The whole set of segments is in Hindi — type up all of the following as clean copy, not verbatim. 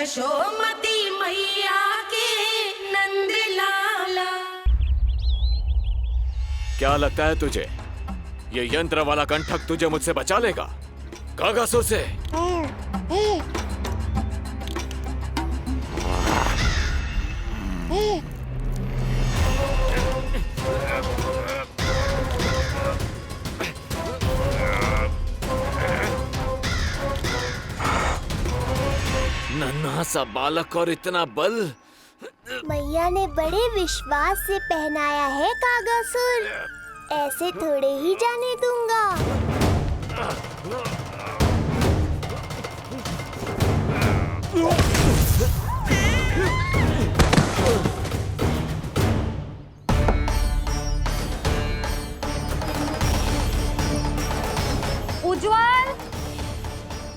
यशोमती मैया के नंद लाला। क्या लगता है तुझे ये यंत्र वाला कंठक तुझे मुझसे बचा लेगा कागासुर से? नन्हा सा बालक और इतना बल। मैया ने बड़े विश्वास से पहनाया है कागासुर, ऐसे थोड़े ही जाने दूंगा। उज्जवल,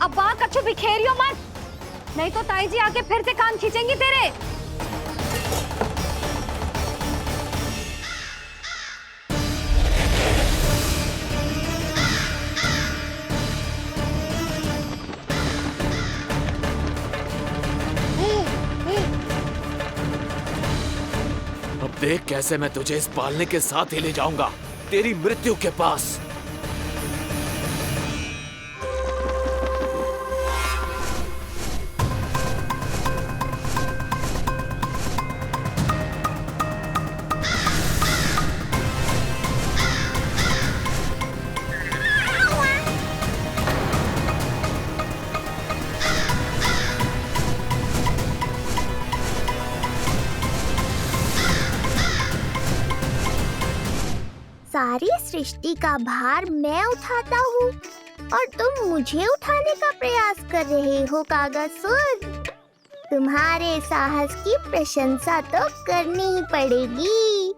अब बात कच्चू बिखेरियो मत, नहीं तो ताई जी आके फिर से कान खींचेंगी तेरे। अब देख कैसे मैं तुझे इस पालने के साथ ही ले जाऊंगा तेरी मृत्यु के पास। सारी सृष्टि का भार मैं उठाता हूँ और तुम मुझे उठाने का प्रयास कर रहे हो कागासुर। तुम्हारे साहस की प्रशंसा तो करनी ही पड़ेगी।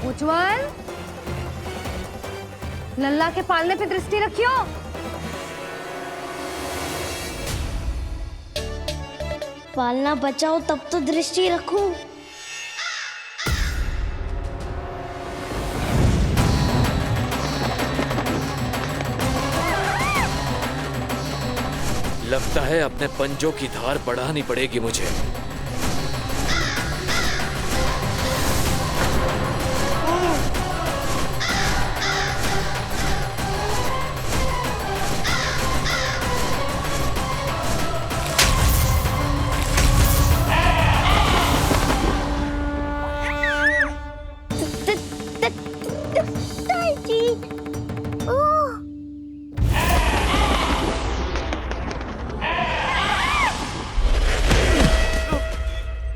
उज्जवल, लल्ला के पालने पे दृष्टि रखियो। पालना बचाओ तब तो दृष्टि रखूं। लगता है अपने पंजों की धार बढ़ानी पड़ेगी मुझे।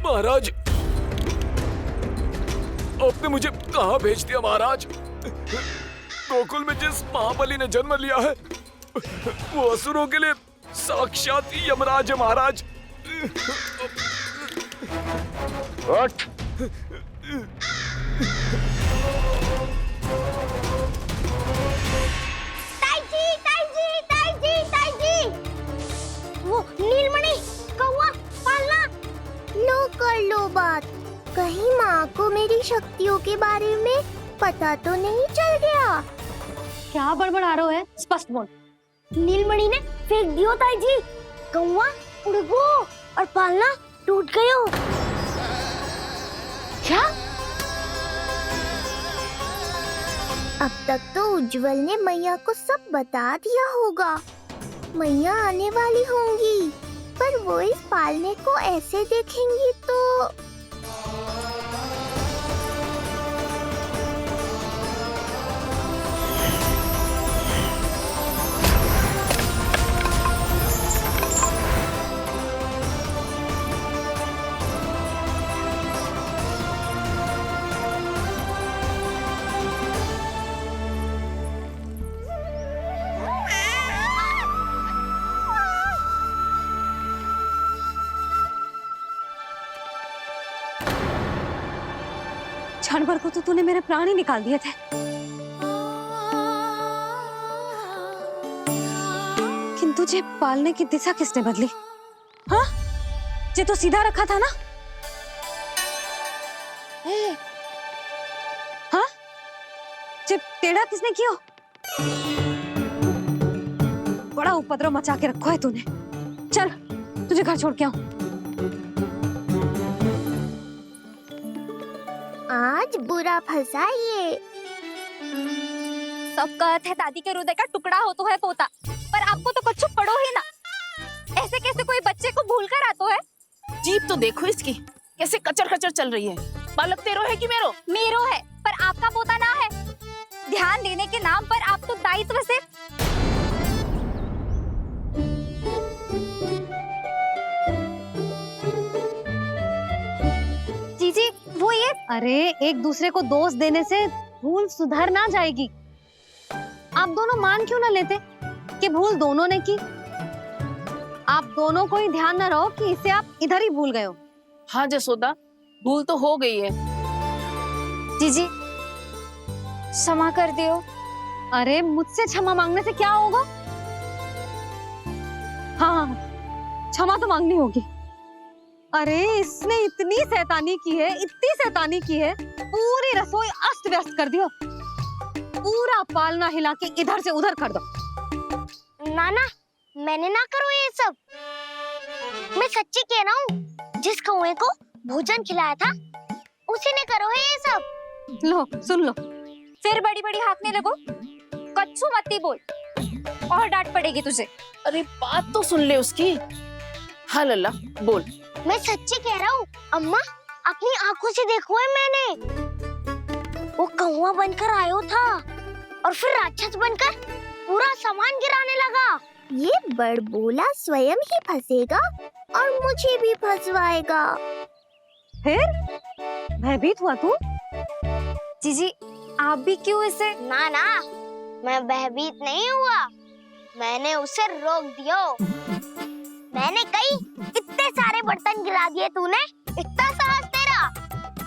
महाराज, आपने मुझे कहाँ भेज दिया महाराज? गोकुल में जिस महाबली ने जन्म लिया है वो असुरों के लिए साक्षात यमराज है महाराज। वो नीलमणि, कौवा, पालना, लो कर लो बात। कहीं माँ को मेरी शक्तियों के बारे में पता तो नहीं चल गया? क्या बड़बड़ा रहे हो है? स्पष्ट बोल। नीलमणि ने फेंक दियो ताई जी। कौवा उड़ गयो और पालना टूट गयो। क्या? अब तक तो उज्जवल ने मैया को सब बता दिया होगा। मैया आने वाली होंगी, पर वो इस पालने को ऐसे देखेंगी तो जानवर को तो तूने मेरे प्राण ही निकाल दिए थे, किंतु तुझे पालने की दिशा किसने बदली? हाँ, जे तो सीधा रखा था ना? हाँ, जे टेढ़ा किसने किया? बड़ा उपद्रव मचा के रखा है तूने। चल, तुझे घर छोड़ के आऊं। आज बुरा फंसा ये। सब कहते हैं दादी के हृदय का टुकड़ा हो तो है पोता, पर आपको तो कुछ पड़ो ही ना। ऐसे कैसे कोई बच्चे को भूल कर आतो है? जीप तो देखो इसकी, कैसे कचर कचर चल रही है। बालक तेरो है कि मेरो? मेरो है, पर आपका पोता ना है। ध्यान देने के नाम पर आप तो दायित्व से जीजी वो ये। अरे एक दूसरे को दोष देने से भूल सुधर ना जाएगी। आप दोनों मान क्यों ना लेते कि भूल दोनों ने की? आप दोनों को ही ध्यान न रहो कि इसे आप इधर ही भूल गए हो। हाँ जसोदा, भूल तो हो गई है। जीजी क्षमा कर दियो। अरे मुझसे क्षमा मांगने से क्या होगा? हाँ, क्षमा तो मांगनी होगी। अरे इसने इतनी शैतानी की है, इतनी शैतानी की है, पूरी रसोई अस्त व्यस्त कर दियो। पूरा पालना हिला के इधर से उधर कर दो। नाना, मैंने ना करो ये सब। मैं सच्ची कह रहा हूँ, जिस कौवे को भोजन खिलाया था उसी ने करो है ये सब। लो सुन लो, फिर बड़ी बड़ी हाकने लगो। कच्चू मत बोल, और डांट पड़ेगी तुझे। अरे बात तो सुन ले उसकी। हाँ लल्ला बोल। मैं सच्ची कह रहा हूँ अम्मा, अपनी आंखों से देखो है मैंने। वो कौवा बनकर आयो था और फिर राक्षस बनकर पूरा सामान गिराने लगा। ये बड़बोला स्वयं ही फंसेगा और मुझे भी फंसवाएगा। फिर भयभीत हुआ तू? जीजी आप भी क्यों इसे? ना ना, मैं भयभीत नहीं हुआ, मैंने उसे रोक दिया। मैंने कही इतने सारे बर्तन गिरा दिए तूने, इतना साहस तेरा,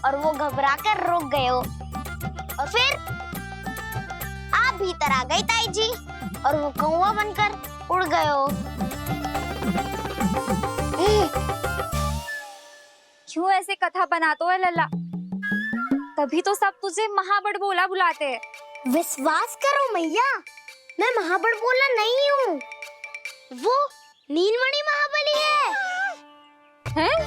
और वो घबरा कर रुक गए हो। और फिर आप भीतर आ गई ताई जी और वो कौवा बनकर उड़ गए हो। क्यों ऐसे कथा बनाते हो लल्ला? तभी तो सब तुझे महाबड़बोला बुलाते हैं। विश्वास करो मैया, मैं महाबड़बोला नहीं हूँ, वो नीलमणि महाबली है। हैं?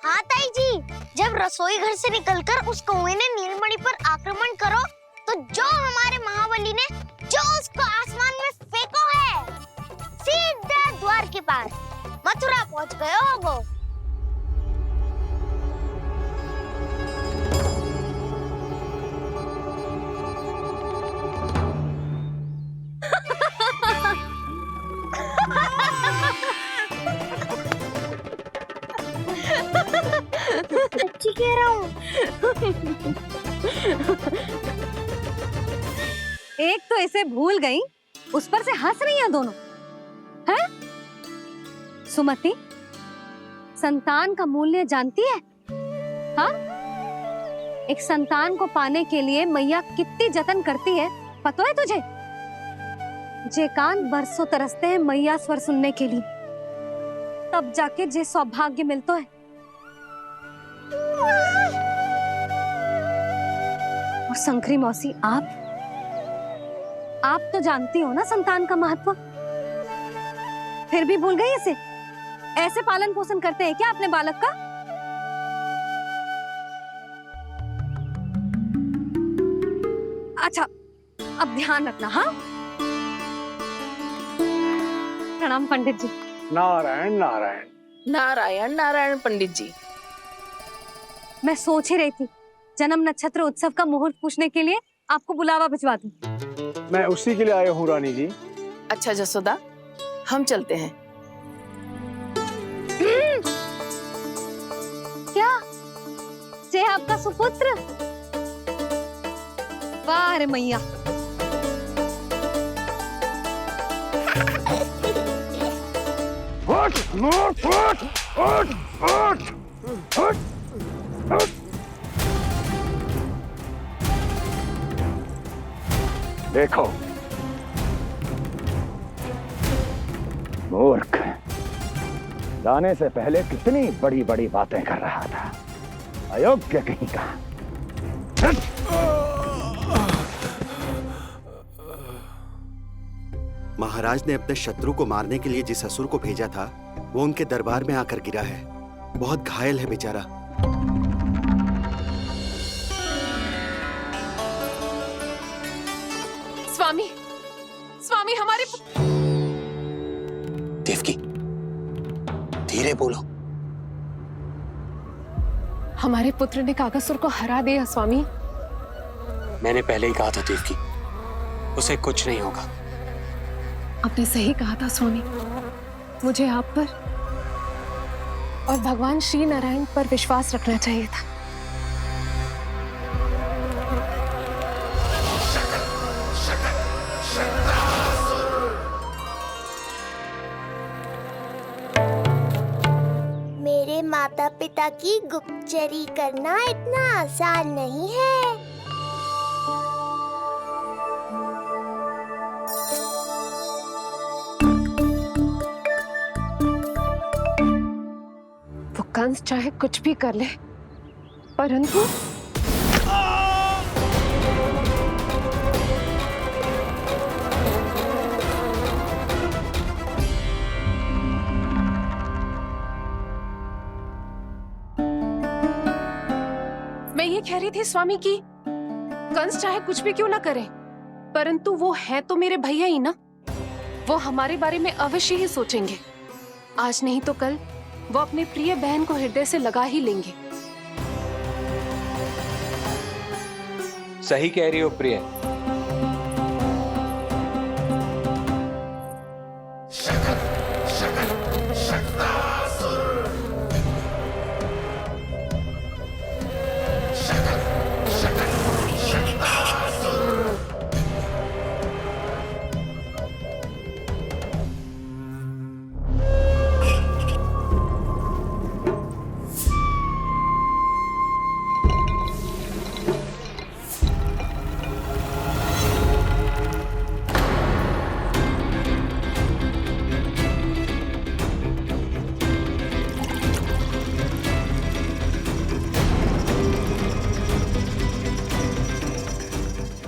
हाँ ताई जी, जब रसोई घर से निकलकर उस कौवे ने नीलमणि पर आक्रमण करो तो जो हमारे महाबली ने जो उसको आसमान में फेंको है, सीधा द्वार के पास मथुरा पहुंच गए होगो। सच्ची कह रहा हूँ। एक तो इसे भूल गई, उस पर से हंस रही हैं दोनों। हैं? सुमति, संतान का मूल्य जानती है? हाँ? एक संतान को पाने के लिए मैया कितनी जतन करती है, पता है तुझे? जे कान बरसों तरसते हैं मैया स्वर सुनने के लिए, तब जाके जे सौभाग्य मिलता है। और शंकरी मौसी, आप तो जानती हो ना संतान का महत्व, फिर भी भूल गई इसे? ऐसे पालन पोषण करते हैं क्या अपने बालक का? अच्छा, अब ध्यान रखना। हाँ, प्रणाम पंडित जी। नारायण नारायण। नारायण नारायण पंडित जी। मैं सोच ही रही थी जन्म नक्षत्र उत्सव का मुहूर्त पूछने के लिए आपको बुलावा भिजवा दूं। मैं उसी के लिए आया हूँ रानी जी। अच्छा जसोदा, हम चलते हैं। क्या जे आपका सुपुत्र? वाह रे मैया। उठ, उठ, उठ, उठ, उठ, उठ, उठ। देखो मूर्ख, लाने से पहले कितनी बड़ी बड़ी बातें कर रहा था, अयोग्य कहीं का। महाराज ने अपने शत्रु को मारने के लिए जिस असुर को भेजा था वो उनके दरबार में आकर गिरा है। बहुत घायल है बेचारा। स्वामी, स्वामी हमारे देवकी, धीरे बोलो। हमारे पुत्र ने कागासुर को हरा दिया स्वामी। मैंने पहले ही कहा था देवकी, उसे कुछ नहीं होगा। आपने सही कहा था स्वामी। मुझे आप पर और भगवान श्री नारायण पर विश्वास रखना चाहिए था। मेरे माता पिता की गुप्तचरी करना इतना आसान नहीं है। वो कंस चाहे कुछ भी कर ले, परंतु मैं ये कह रही थी स्वामी कि कंस चाहे कुछ भी क्यों ना करे, परंतु वो है तो मेरे भैया ही ना। वो हमारे बारे में अवश्य ही सोचेंगे। आज नहीं तो कल वो अपने प्रिय बहन को हृदय से लगा ही लेंगे। सही कह रही हो प्रिय।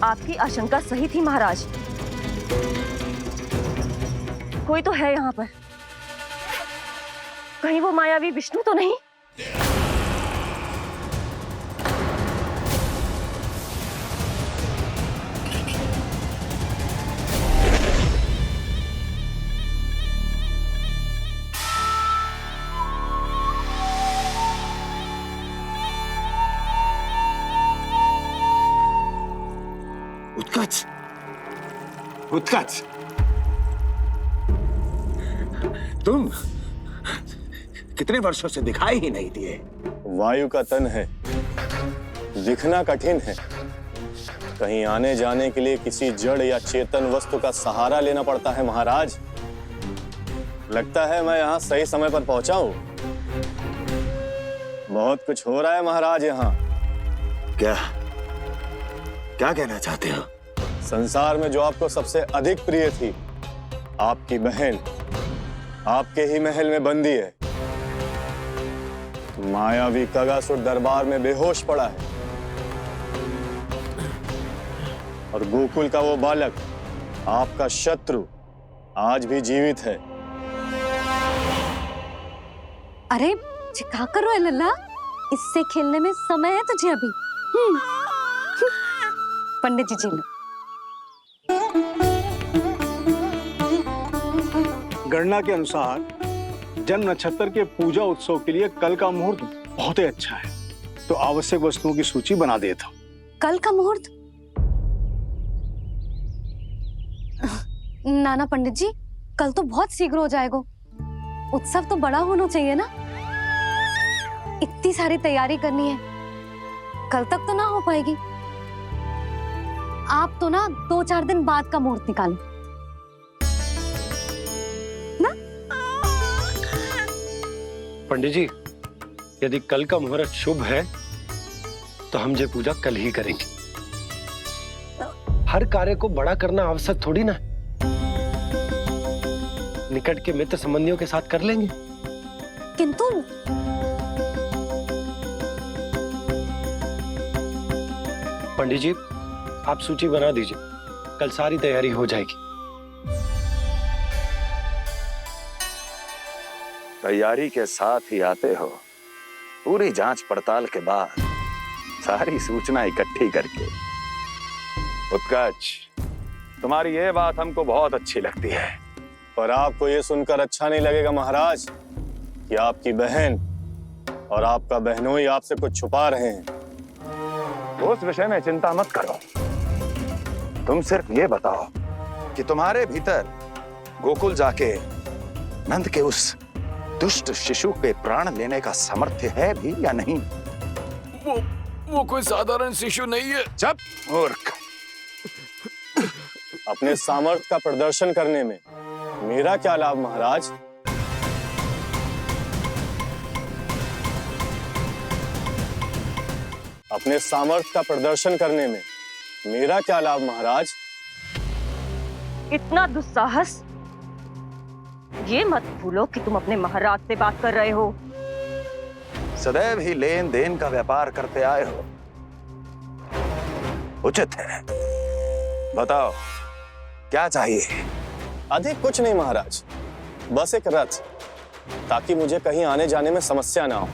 आपकी आशंका सही थी महाराज। कोई तो है यहाँ पर। कहीं वो मायावी विष्णु तो नहीं? उत्कच, उत्कच, तुम कितने वर्षों से दिखाई ही नहीं दिए। वायु का तन है, दिखना कठिन है। कहीं आने जाने के लिए किसी जड़ या चेतन वस्तु का सहारा लेना पड़ता है महाराज। लगता है मैं यहाँ सही समय पर पहुंचा हूँ। बहुत कुछ हो रहा है महाराज यहाँ। क्या क्या कहना चाहते हो? संसार में जो आपको सबसे अधिक प्रिय थी, आपकी बहन आपके ही महल में बंदी है। मायावी कागासुर दरबार में बेहोश पड़ा है और गोकुल का वो बालक, आपका शत्रु, आज भी जीवित है। अरे क्या कर रहे हो लल्ला? इससे खेलने में समय है तुझे अभी। पंडित जी लो। गणना के अनुसार जन्म नक्षत्र के पूजा उत्सव के लिए कल का मुहूर्त बहुत ही अच्छा है, तो आवश्यक वस्तुओं की सूची बना देता हूँ। कल का मुहूर्त? नाना पंडित जी, कल तो बहुत शीघ्र हो जाएगा। उत्सव तो बड़ा होना चाहिए ना। इतनी सारी तैयारी करनी है, कल तक तो ना हो पाएगी। आप तो ना 2-4 दिन बाद का मुहूर्त निकालो ना। पंडित जी, यदि कल का मुहूर्त शुभ है तो हम ये पूजा कल ही करेंगे। हर कार्य को बड़ा करना आवश्यक थोड़ी ना। निकट के मित्र संबंधियों के साथ कर लेंगे। किंतु पंडित जी, आप सूची बना दीजिए, कल सारी तैयारी हो जाएगी। तैयारी के साथ ही आते हो, पूरी जांच पड़ताल के बाद सारी सूचना इकट्ठी करके। उत्कर्ष, तुम्हारी ये बात हमको बहुत अच्छी लगती है। पर आपको ये सुनकर अच्छा नहीं लगेगा महाराज कि आपकी बहन और आपका बहनोई आपसे कुछ छुपा रहे हैं। उस विषय में चिंता मत करो, तुम सिर्फ ये बताओ कि तुम्हारे भीतर गोकुल जाके नंद के उस दुष्ट शिशु के प्राण लेने का सामर्थ्य है भी या नहीं? वो कोई साधारण शिशु नहीं है। चुप मूर्ख। अपने सामर्थ्य का प्रदर्शन करने में मेरा क्या लाभ महाराज? अपने सामर्थ्य का प्रदर्शन करने में मेरा क्या लाभ महाराज? इतना दुस्साहस! ये मत भूलो कि तुम अपने महाराज से बात कर रहे हो। सदैव ही लेन देन का व्यापार करते आए हो, उचित है। बताओ क्या चाहिए? अधिक कुछ नहीं महाराज, बस एक रथ, ताकि मुझे कहीं आने जाने में समस्या ना हो।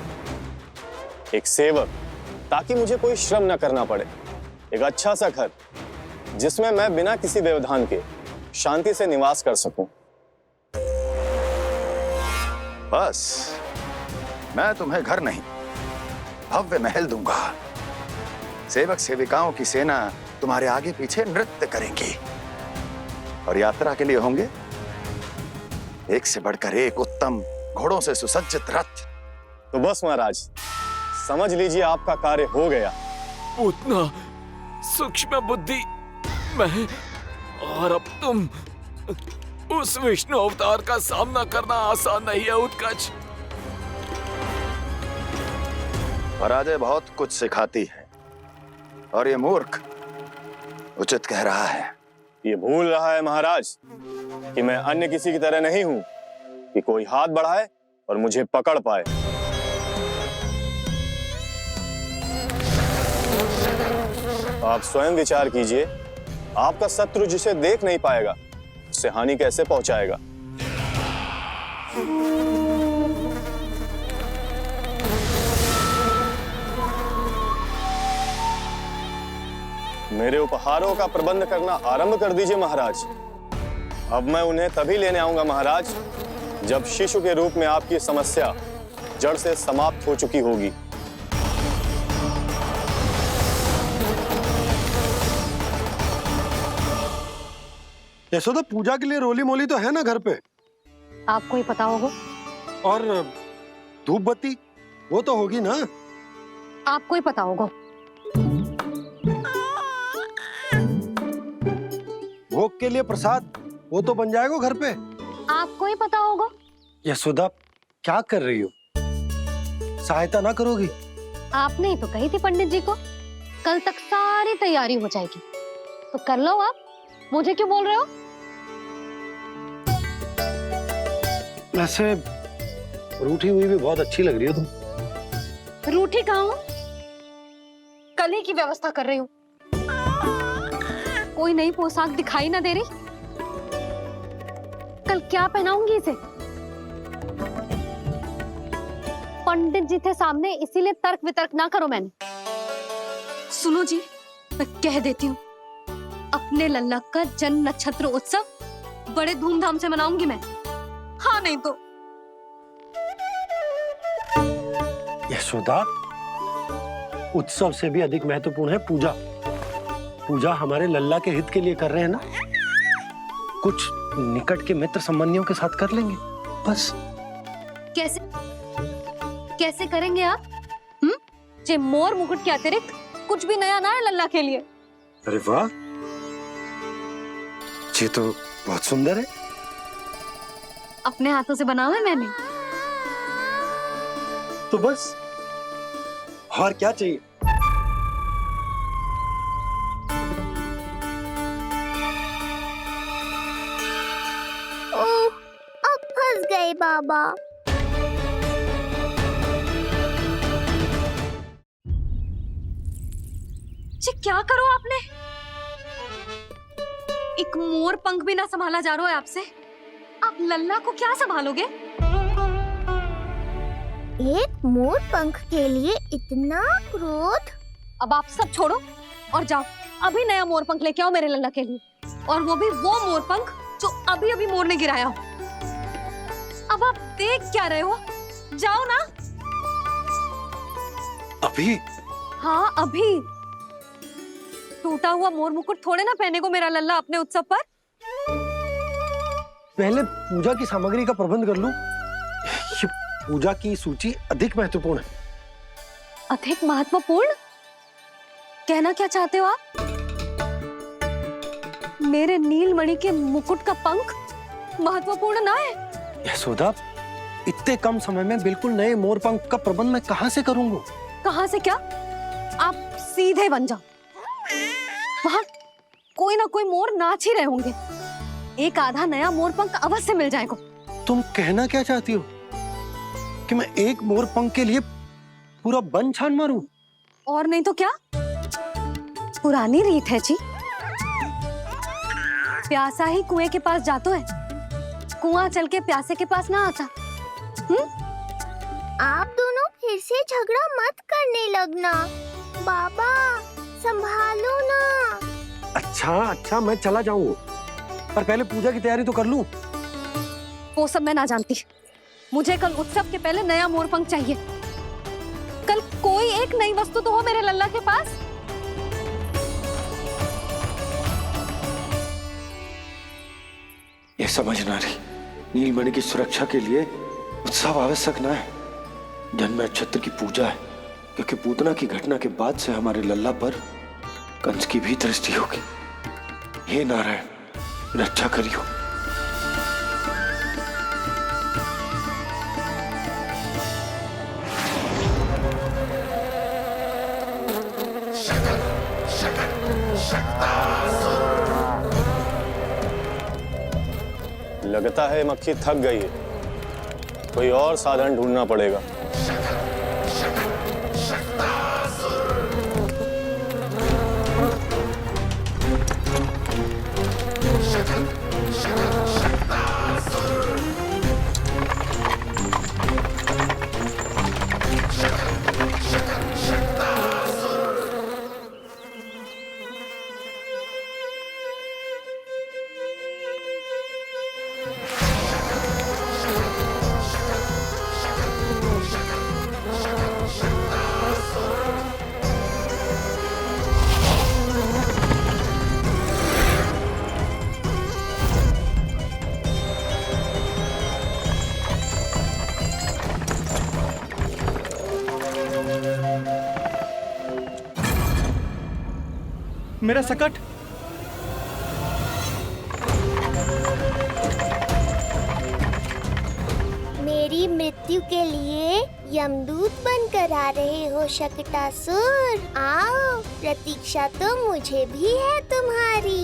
एक सेवक, ताकि मुझे कोई श्रम न करना पड़े। एक अच्छा सा घर, जिसमें मैं बिना किसी व्यवधान के शांति से निवास कर सकूं। बस, मैं तुम्हें घर नहीं, भव्य महल दूंगा। सेवक सेविकाओं की सेना तुम्हारे आगे पीछे नृत्य करेंगी और यात्रा के लिए होंगे एक से बढ़कर एक उत्तम घोड़ों से सुसज्जित रथ। तो बस महाराज, समझ लीजिए आपका कार्य हो गया। उतना सूक्ष्म बुद्धि मैं, और अब तुम, उस विष्णु अवतार का सामना करना आसान नहीं है उत्कर्ष। पराजय बहुत कुछ सिखाती है और ये मूर्ख उचित कह रहा है। ये भूल रहा है महाराज कि मैं अन्य किसी की तरह नहीं हूं कि कोई हाथ बढ़ाए और मुझे पकड़ पाए। आप स्वयं विचार कीजिए, आपका शत्रु जिसे देख नहीं पाएगा उससे हानि कैसे पहुंचाएगा? मेरे उपहारों का प्रबंध करना आरंभ कर दीजिए महाराज। अब मैं उन्हें तभी लेने आऊंगा महाराज, जब शिशु के रूप में आपकी समस्या जड़ से समाप्त हो चुकी होगी। यशोदा, पूजा के लिए रोली मोली तो है ना घर पे? आपको ही पता होगा। और धूप बत्ती वो तो होगी ना? आपको ही पता होगा। भोग के लिए प्रसाद वो तो बन जाएगा घर पे। आपको ही पता होगा। यशोदा, क्या कर रही हो? सहायता ना करोगी? आपने ही तो कही थी पंडित जी को, कल तक सारी तैयारी हो जाएगी, तो कर लो आप। मुझे क्यों बोल रहे हो? वैसे रूठी हुई भी बहुत अच्छी लग रही हो तुम। रूठी कहाँ हूँ? कल ही की व्यवस्था कर रही हूँ। कोई नई पोशाक दिखाई ना दे रही? कल क्या पहनाऊंगी इसे? पंडित जी थे सामने, इसीलिए तर्क वितर्क ना करो। मैंने सुनो जी, मैं कह देती हूँ, अपने लल्ला का जन्म नक्षत्र उत्सव बड़े धूमधाम से मनाऊंगी मैं। हाँ नहीं तो। यशोदा, उत्सव से भी अधिक महत्वपूर्ण है पूजा। पूजा हमारे लल्ला के हित के लिए कर रहे हैं ना। कुछ निकट के मित्र संबंधियों के साथ कर लेंगे बस। कैसे कैसे करेंगे आप? जे मोर मुकुट के अतिरिक्त कुछ भी नया ना है लल्ला के लिए। अरे वाह, ये तो बहुत सुंदर है। अपने हाथों से बनाया है मैंने। तो बस, और क्या चाहिए? बाबा। जी क्या करो आपने? एक मोर पंख भी ना संभाला जा रहा है आपसे। आप लल्ला को क्या संभालोगे? एक मोर पंख के लिए इतना क्रोध? अब आप सब छोड़ो और जाओ अभी नया मोर पंख लेके आओ मेरे लल्ला के लिए, और वो भी वो मोर पंख जो अभी अभी मोर ने गिराया हो। अब आप देख क्या रहे हो? जाओ ना। अभी? हाँ अभी। टूटा हुआ मोर मुकुट थोड़े ना पहने को मेरा लल्ला अपने उत्सव पर। पहले पूजा की सामग्री का प्रबंध कर लूं। ये पूजा की सूची अधिक महत्वपूर्ण है। अधिक महत्वपूर्ण? कहना क्या चाहते हो आप? मेरे नीलमणि के मुकुट का पंख महत्वपूर्ण ना है? यशोदा, इतने कम समय में बिल्कुल नए मोर पंख का प्रबंध मैं कहां से करूंगा? कहां से क्या? आप सीधे बन जाओ। वहां कोई ना कोई मोर नाच ही रहे होंगे। एक आधा नया मोर पंख अवश्य मिल जाएगा। तुम कहना क्या चाहती हो कि मैं एक मोर पंख के लिए पूरा वन छान मारूं? और नहीं तो क्या? पुरानी रीत है जी। प्यासा ही कुएं के पास जाता है, कुआं चल के प्यासे के पास ना आता। आप दोनों फिर से झगड़ा मत करने लगना। बाबा संभालो ना। अच्छा मैं चला जाऊंगा, पर पहले पूजा की तैयारी तो कर लूं। वो सब मैं ना जानती। मुझे कल उत्सव के पहले नया मोर पंख चाहिए। कल कोई एक नई वस्तु तो हो मेरे लल्ला के पास। ये समझ ना रही, नीलमणि की सुरक्षा के लिए उत्सव आवश्यक ना है। जन्म नक्षत्र की पूजा है, क्योंकि पूतना की घटना के बाद से हमारे लल्ला पर कंस की भी दृष्टि होगी। हे नारायण, रक्षा करियो। लगता है मक्खी थक गई है, कोई और साधन ढूंढना पड़ेगा। मेरा सकट। मेरी मृत्यु के लिए यमदूत बनकर आ रहे हो शकटासुर? आओ, प्रतीक्षा तो मुझे भी है तुम्हारी।